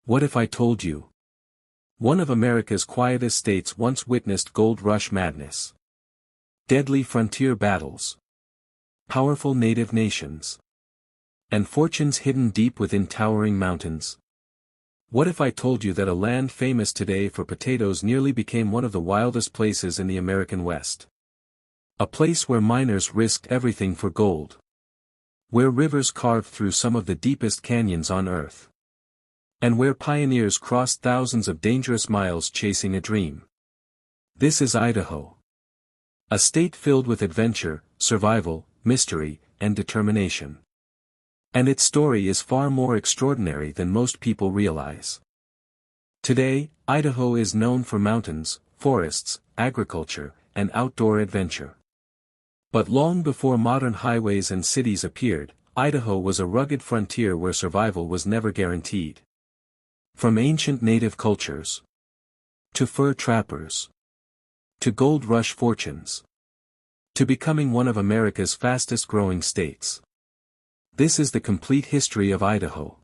What if I told you? One of America's quietest states once witnessed gold rush madness. Deadly frontier battles. Powerful native nations. And fortunes hidden deep within towering mountains. What if I told you that a land famous today for potatoes nearly became one of the wildest places in the American West? A place where miners risked everything for gold. Where rivers carved through some of the deepest canyons on Earth. And where pioneers crossed thousands of dangerous miles chasing a dream. This is Idaho. A state filled with adventure, survival, mystery, and determination. And its story is far more extraordinary than most people realize. Today, Idaho is known for mountains, forests, agriculture, and outdoor adventure. But long before modern highways and cities appeared, Idaho was a rugged frontier where survival was never guaranteed. From ancient native cultures, to fur trappers, to gold rush fortunes, to becoming one of America's fastest growing states. This is the complete history of Idaho.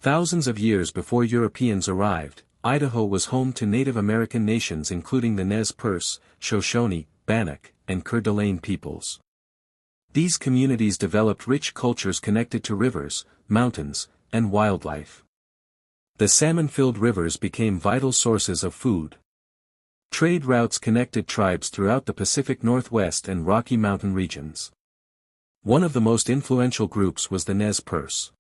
Thousands of years before Europeans arrived, Idaho was home to Native American nations including the Nez Perce, Shoshone, Bannock, and Coeur d'Alene peoples. These communities developed rich cultures connected to rivers, mountains, and wildlife. The salmon-filled rivers became vital sources of food. Trade routes connected tribes throughout the Pacific Northwest and Rocky Mountain regions. One of the most influential groups was the Nez Perce.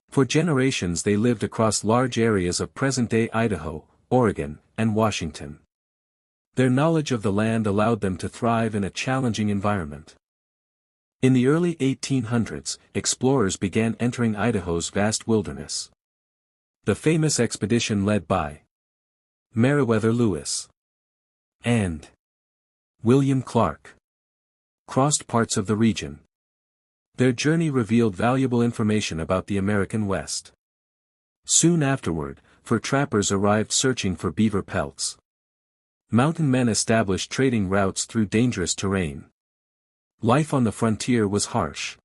For generations they lived across large areas of present-day Idaho, Oregon, and Washington. Their knowledge of the land allowed them to thrive in a challenging environment. In the early 1800s, explorers began entering Idaho's vast wilderness. The famous expedition led by Meriwether Lewis and William Clark crossed parts of the region. Their journey revealed valuable information about the American West. Soon afterward, fur trappers arrived searching for beaver pelts. Mountain men established trading routes through dangerous terrain. Life on the frontier was harsh.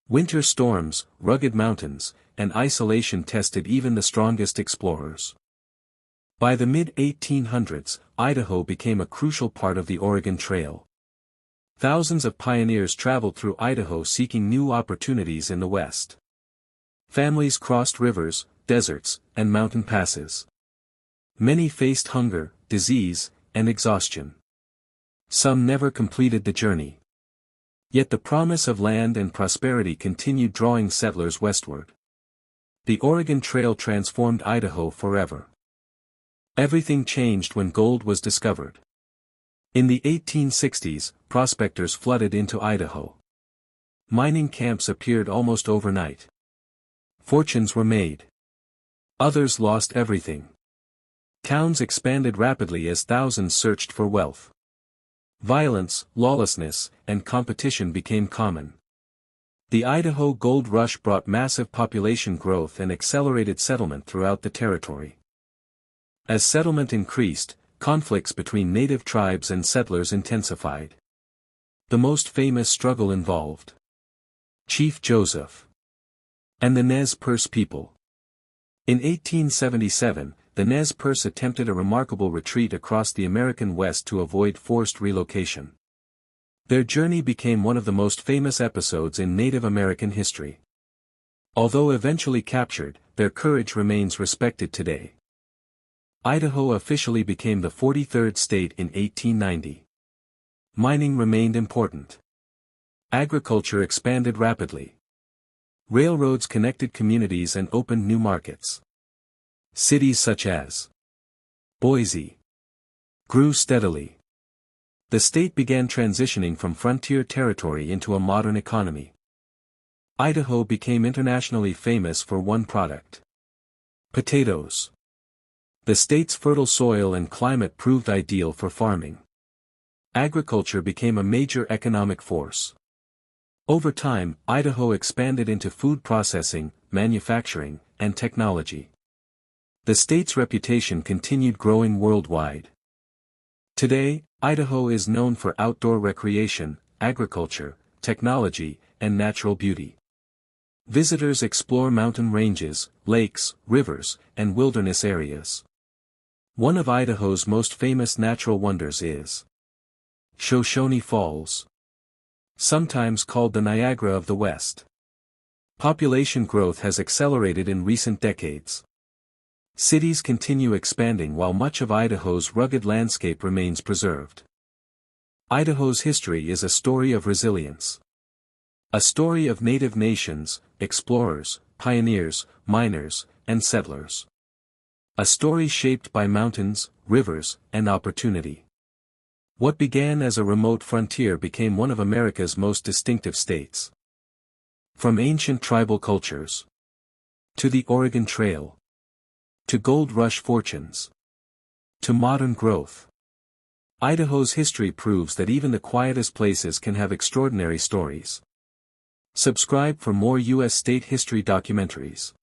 Winter storms, rugged mountains, and isolation tested even the strongest explorers. By the mid-1800s, Idaho became a crucial part of the Oregon Trail. Thousands of pioneers traveled through Idaho seeking new opportunities in the West. Families crossed rivers, deserts, and mountain passes. Many faced hunger, disease, and exhaustion. Some never completed the journey. Yet the promise of land and prosperity continued drawing settlers westward. The Oregon Trail transformed Idaho forever. Everything changed when gold was discovered. In the 1860s, prospectors flooded into Idaho. Mining camps appeared almost overnight. Fortunes were made. Others lost everything. Towns expanded rapidly as thousands searched for wealth. Violence, lawlessness, and competition became common. The Idaho Gold Rush brought massive population growth and accelerated settlement throughout the territory. As settlement increased, conflicts between native tribes and settlers intensified. The most famous struggle involved Chief Joseph and the Nez Perce people. In 1877, the Nez Perce attempted a remarkable retreat across the American West to avoid forced relocation. Their journey became one of the most famous episodes in Native American history. Although eventually captured, their courage remains respected today. Idaho officially became the 43rd state in 1890. Mining remained important. Agriculture expanded rapidly. Railroads connected communities and opened new markets. Cities such as Boise grew steadily. The state began transitioning from frontier territory into a modern economy. Idaho became internationally famous for one product: potatoes. The state's fertile soil and climate proved ideal for farming. Agriculture became a major economic force. Over time, Idaho expanded into food processing, manufacturing, and technology. The state's reputation continued growing worldwide. Today, Idaho is known for outdoor recreation, agriculture, technology, and natural beauty. Visitors explore mountain ranges, lakes, rivers, and wilderness areas. One of Idaho's most famous natural wonders is Shoshone Falls, sometimes called the Niagara of the West. Population growth has accelerated in recent decades. Cities continue expanding while much of Idaho's rugged landscape remains preserved. Idaho's history is a story of resilience. A story of native nations, explorers, pioneers, miners, and settlers. A story shaped by mountains, rivers, and opportunity. What began as a remote frontier became one of America's most distinctive states. From ancient tribal cultures to the Oregon Trail, to gold rush fortunes, to modern growth, Idaho's history proves that even the quietest places can have extraordinary stories. Subscribe for more U.S. state history documentaries.